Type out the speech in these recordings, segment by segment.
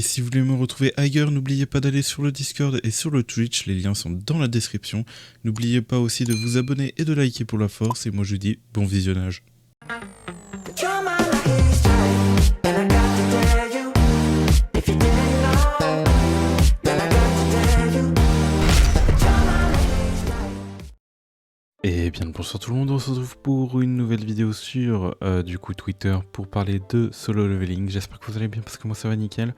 Et si vous voulez me retrouver ailleurs, n'oubliez pas d'aller sur le Discord et sur le Twitch, les liens sont dans la description. N'oubliez pas aussi de vous abonner et de liker pour la force, et moi je vous dis bon visionnage. Et bien bonsoir tout le monde, on se retrouve pour une nouvelle vidéo sur du coup Twitter pour parler de solo leveling. J'espère que vous allez bien parce que moi ça va nickel.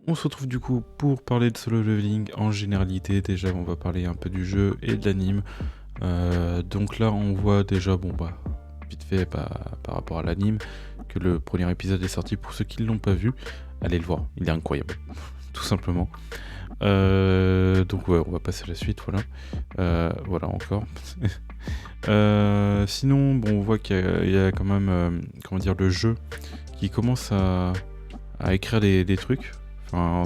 On se retrouve du coup pour parler de solo leveling en généralité. Déjà on va parler un peu du jeu et de l'anime. Donc là on voit déjà vite fait par rapport à l'anime que le premier épisode est sorti. Pour ceux qui ne l'ont pas vu, allez le voir, il est incroyable tout simplement. Donc ouais, on va passer à la suite, voilà encore. Sinon bon, on voit qu'il y a quand même comment dire, le jeu qui commence à écrire des trucs, enfin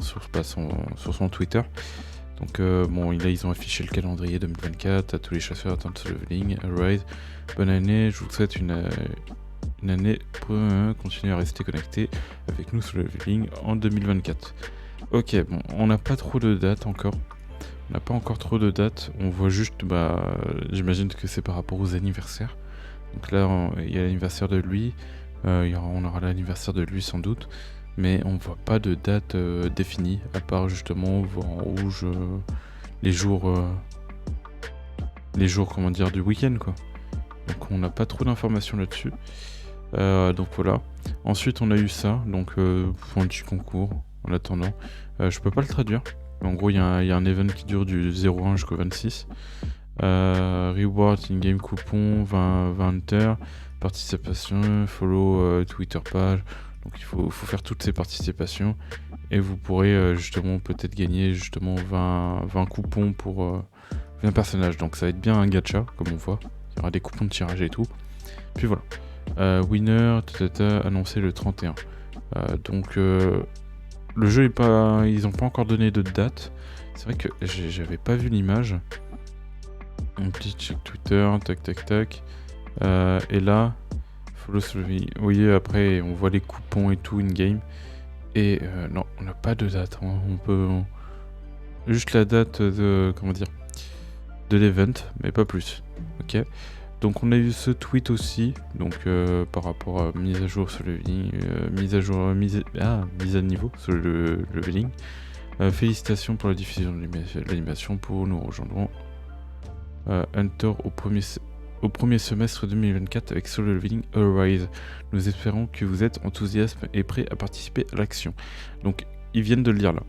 sur son Twitter. Donc bon, là ils ont affiché le calendrier 2024 à tous les chasseurs atteints de solo leveling. Alright, bonne année, je vous souhaite une année pour continuer à rester connecté avec nous sur le leveling en 2024. Ok, bon, on n'a pas trop de dates encore. On n'a pas encore trop de dates. On voit juste, j'imagine que c'est par rapport aux anniversaires. Donc là, il y a l'anniversaire de lui. On aura l'anniversaire de lui sans doute. Mais on voit pas de date définie, à part justement, on voit en rouge les jours, comment dire, du week-end, quoi. Donc on n'a pas trop d'informations là-dessus. Donc voilà. Ensuite, on a eu ça. Donc un petit concours. En attendant, je peux pas le traduire. En gros, il y a un event qui dure du 01 jusqu'au 26. Reward in-game coupon, 20 heures, participation, follow Twitter page. Donc il faut faire toutes ces participations. Et vous pourrez justement peut-être gagner justement 20 coupons pour 20 personnages. Donc ça va être bien un gacha, comme on voit. Il y aura des coupons de tirage et tout. Puis voilà. Winner, annoncé le 31. Donc le jeu est pas, ils ont pas encore donné de date. C'est vrai que j'avais pas vu l'image. Un petit check Twitter, tac. Et là, follow Slovenia. Vous voyez, après on voit les coupons et tout in game. Et non, on n'a pas de date. On peut juste la date de de l'event, mais pas plus. Ok. Donc on a eu ce tweet aussi, donc par rapport à mise à jour sur le leveling, mise à niveau sur le leveling. Félicitations pour la diffusion de l'animation. Pour nous rejoindrons Hunter au premier semestre 2024 avec Solo Leveling Arise. Nous espérons que vous êtes enthousiastes et prêts à participer à l'action. Donc ils viennent de le dire là.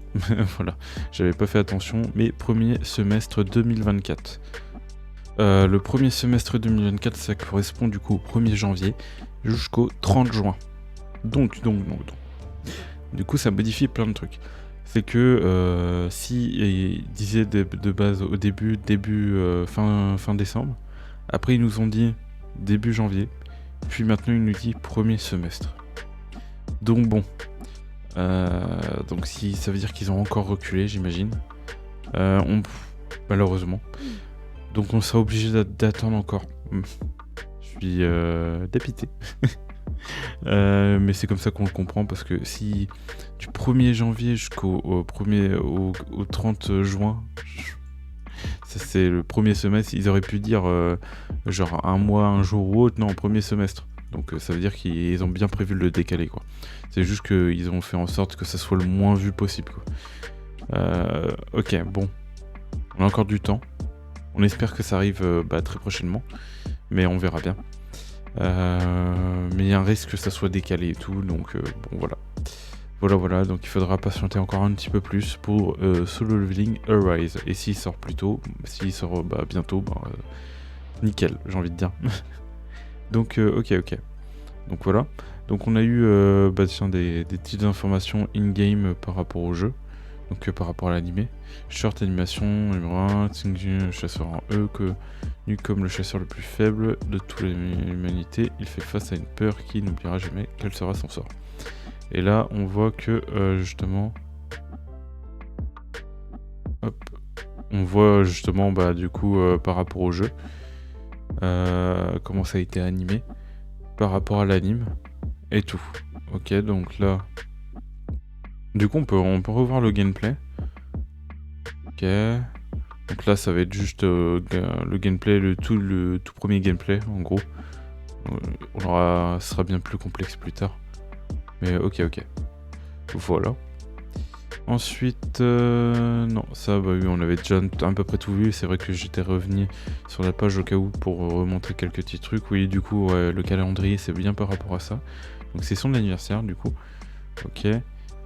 Voilà, j'avais pas fait attention, mais premier semestre 2024. Le premier semestre 2024, ça correspond du coup au 1er janvier jusqu'au 30 juin. Donc. Du coup, ça modifie plein de trucs. C'est que si il disait de base au début fin décembre, après ils nous ont dit début janvier, puis maintenant ils nous dit premier semestre. Donc bon. Donc si ça veut dire qu'ils ont encore reculé, j'imagine. Malheureusement. Donc on sera obligé d'attendre encore. Je suis dépité. Mais c'est comme ça qu'on le comprend, parce que si du 1er janvier jusqu'au 30 juin, ça c'est le premier semestre, ils auraient pu dire genre un mois, un jour ou autre, non, premier semestre. Donc ça veut dire qu'ils ont bien prévu de le décaler, quoi. C'est juste qu'ils ont fait en sorte que ça soit le moins vu possible, quoi. Ok, bon. On a encore du temps. On espère que ça arrive très prochainement, mais on verra bien. Mais il y a un risque que ça soit décalé et tout, donc bon voilà. Donc il faudra patienter encore un petit peu plus pour Solo Leveling Arise. Et s'il sort plus tôt, s'il sort bientôt, nickel, j'ai envie de dire. Donc ok. Donc voilà. Donc on a eu des petites informations in-game par rapport au jeu. Donc par rapport à l'animé. Short animation numéro 1, chasseur en E, connu comme le chasseur le plus faible de toute l'humanité. Il fait face à une peur qui n'oubliera jamais quel sera son sort. Et là on voit que justement... Hop. On voit justement du coup par rapport au jeu. Comment ça a été animé. Par rapport à l'anime. Et tout. Ok, donc là... Du coup, on peut revoir le gameplay. Ok. Donc là, ça va être juste le gameplay, le tout premier gameplay, en gros. Ce sera bien plus complexe plus tard. Mais ok. Voilà. Ensuite, non, ça, bah oui, on avait déjà à peu près tout vu. C'est vrai que j'étais revenu sur la page au cas où pour remontrer quelques petits trucs. Oui, du coup, ouais, le calendrier, c'est bien par rapport à ça. Donc c'est son anniversaire, du coup. Ok.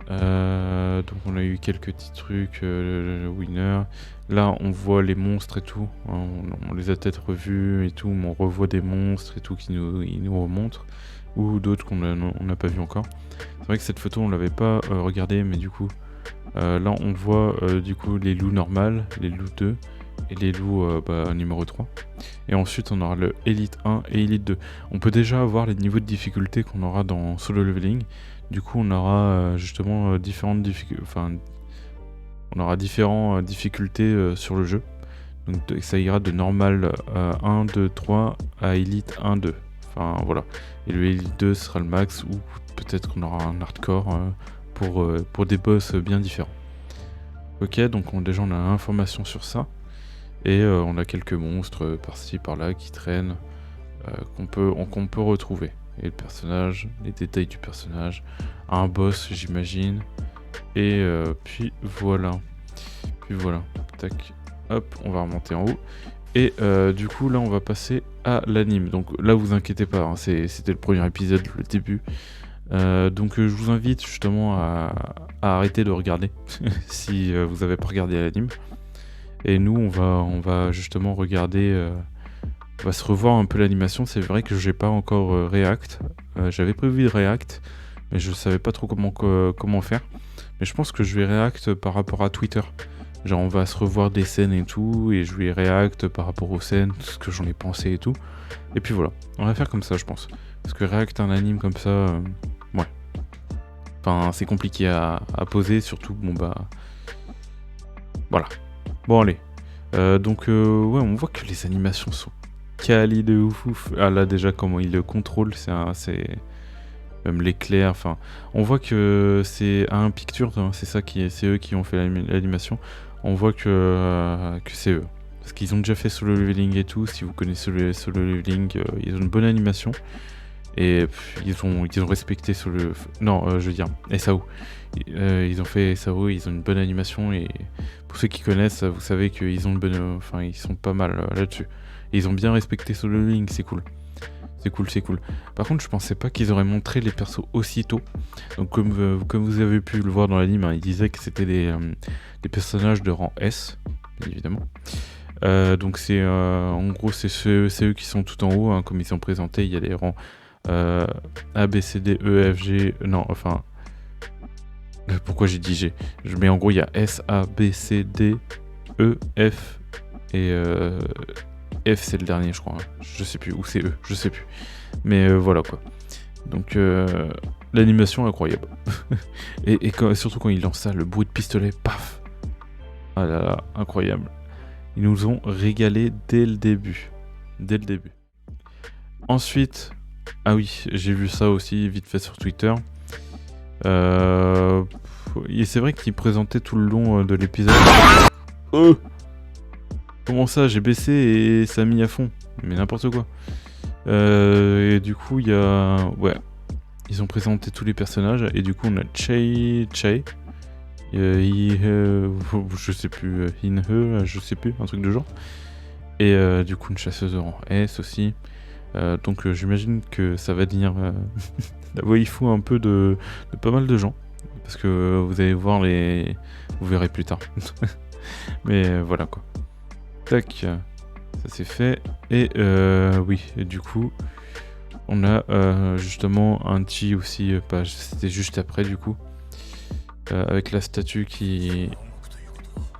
Donc on a eu quelques petits trucs, le winner. Là, on voit les monstres et tout. On les a peut-être revus et tout, mais on revoit des monstres et tout ils nous remontrent. Ou d'autres qu'on n'a pas vu encore. C'est vrai que cette photo, on l'avait pas regardée, mais du coup, là, on voit du coup les loups normales, les loups 2 et les loups numéro 3. Et ensuite, on aura le Elite 1 et Elite 2. On peut déjà avoir les niveaux de difficulté qu'on aura dans Solo Leveling. Du coup, on aura justement différentes difficultés. Enfin, on aura différentes difficultés sur le jeu. Donc, ça ira de normal 1, 2, 3 à Elite 1, 2. Enfin, voilà. Et le Elite 2 sera le max, ou peut-être qu'on aura un hardcore pour des boss bien différents. Ok, donc déjà on a l'information sur ça. Et on a quelques monstres par-ci par-là qui traînent, qu'on peut retrouver. Et le personnage, les détails du personnage, un boss j'imagine. Et puis voilà. Tac, hop, on va remonter en haut. Et du coup là on va passer à l'anime. Donc là vous inquiétez pas, hein, c'était le premier épisode, le début. Donc je vous invite justement à arrêter de regarder si vous avez pas regardé l'anime. Et nous on va justement regarder, on va se revoir un peu l'animation. C'est vrai que j'ai pas encore react. J'avais prévu de react, mais je savais pas trop comment faire. Mais je pense que je vais react par rapport à Twitter. Genre on va se revoir des scènes et tout, et je vais react par rapport aux scènes, ce que j'en ai pensé et tout. Et puis voilà, on va faire comme ça je pense. Parce que react un anime comme ça, ouais. Enfin c'est compliqué à poser, surtout bon bah... Voilà. Bon allez. Donc ouais, on voit que les animations sont quali de ouf. Ah là déjà comment ils le contrôlent, c'est même l'éclair, enfin on voit que c'est un picture, hein, c'est eux qui ont fait l'animation. On voit que c'est eux. Parce qu'ils ont déjà fait Solo Leveling et tout. Si vous connaissez Solo Leveling, ils ont une bonne animation. Et ils ont respecté Solo... Non, je veux dire, SAO. Ils ont fait SAO, ils ont une bonne animation. Et pour ceux qui connaissent, vous savez qu'ils ont une bonne... Enfin, ils sont pas mal là-dessus. Et ils ont bien respecté Solo Leveling, c'est cool. C'est cool. Par contre, je pensais pas qu'ils auraient montré les persos aussitôt. Donc, comme vous avez pu le voir dans l'anime, hein, ils disaient que c'était des personnages de rang S, bien évidemment. Donc, en gros, c'est eux qui sont tout en haut, hein, comme ils sont présentés. Il y a les rangs A, B, C, D, E, F, G. Non, enfin. Pourquoi j'ai dit G? Mais en gros, il y a S, A, B, C, D, E, F et. F c'est le dernier je crois, hein. Je sais plus, ou c'est E, je sais plus. Mais voilà quoi. Donc l'animation est incroyable. et surtout quand il lance ça, le bruit de pistolet, paf. Ah là là, incroyable. Ils nous ont régalé dès le début. Ensuite, ah oui, j'ai vu ça aussi vite fait sur Twitter. Et c'est vrai qu'il présentait tout le long de l'épisode. Comment ça, j'ai baissé et ça a mis à fond? Mais n'importe quoi. Et du coup, il y a... Ouais. Ils ont présenté tous les personnages. Et du coup, on a Chei. Je sais plus. Inhe, je sais plus. Un truc de genre. Et du coup, une chasseuse en S aussi. Donc j'imagine que ça va devenir la waifu un peu de pas mal de gens. Parce que vous allez voir les... Vous verrez plus tard. Mais voilà quoi. Tac, ça c'est fait. Et oui, et du coup, on a justement un petit aussi, c'était juste après du coup, avec la statue qui...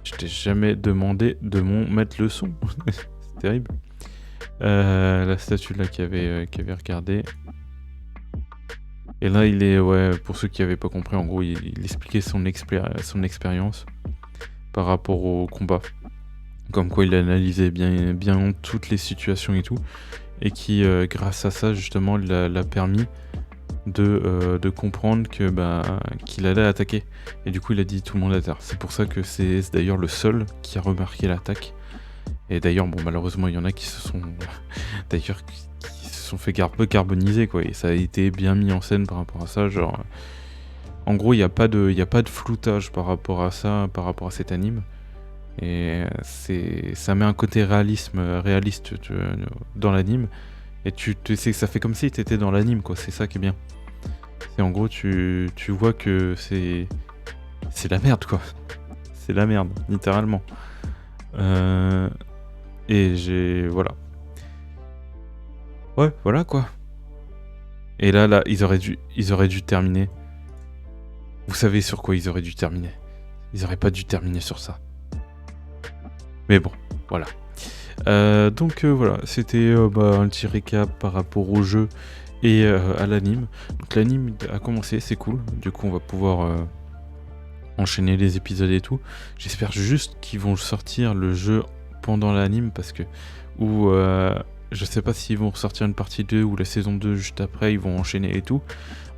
Je t'ai jamais demandé de mettre le son, c'est terrible. La statue là qui avait regardé. Et là il est, ouais, pour ceux qui n'avaient pas compris, en gros il expliquait son expérience par rapport au combat. Comme quoi il analysait bien toutes les situations et tout. Et qui, grâce à ça, justement, l'a permis de comprendre que qu'il allait attaquer. Et du coup, il a dit tout le monde à terre. C'est pour ça que c'est d'ailleurs le seul qui a remarqué l'attaque. Et d'ailleurs, bon, malheureusement, il y en a qui se sont d'ailleurs qui se sont fait un peu carboniser, quoi. Et ça a été bien mis en scène par rapport à ça. Genre, en gros, il n'y a pas de floutage par rapport à ça, par rapport à cet anime. Et ça met un côté réaliste dans l'anime. Et tu sais que ça fait comme si tu étais dans l'anime, quoi. C'est ça qui est bien. Et en gros, tu vois que c'est la merde, quoi. C'est la merde, littéralement. Et voilà. Ouais, voilà, quoi. Et là, ils auraient dû terminer. Vous savez sur quoi ils auraient dû terminer. Ils auraient pas dû terminer sur ça. Mais bon, voilà. Donc voilà, c'était un petit récap par rapport au jeu et à l'anime. Donc l'anime a commencé, c'est cool. Du coup, on va pouvoir enchaîner les épisodes et tout. J'espère juste qu'ils vont sortir le jeu pendant l'anime parce que je sais pas s'ils vont ressortir une partie 2 ou la saison 2 juste après, ils vont enchaîner et tout.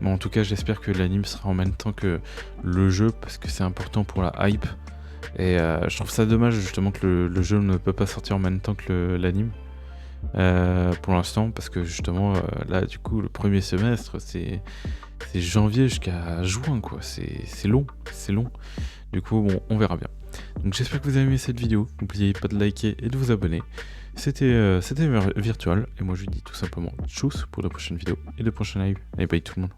Mais en tout cas, j'espère que l'anime sera en même temps que le jeu parce que c'est important pour la hype. Et je trouve ça dommage justement que le jeu ne peut pas sortir en même temps que l'anime. Pour l'instant, parce que justement, là, du coup, le premier semestre, c'est janvier jusqu'à juin, quoi. C'est long, c'est long. Du coup, bon, on verra bien. Donc j'espère que vous avez aimé cette vidéo. N'oubliez pas de liker et de vous abonner. C'était Virtual, et moi je vous dis tout simplement tchuss pour la prochaine vidéo et de prochains live. Allez, bye tout le monde.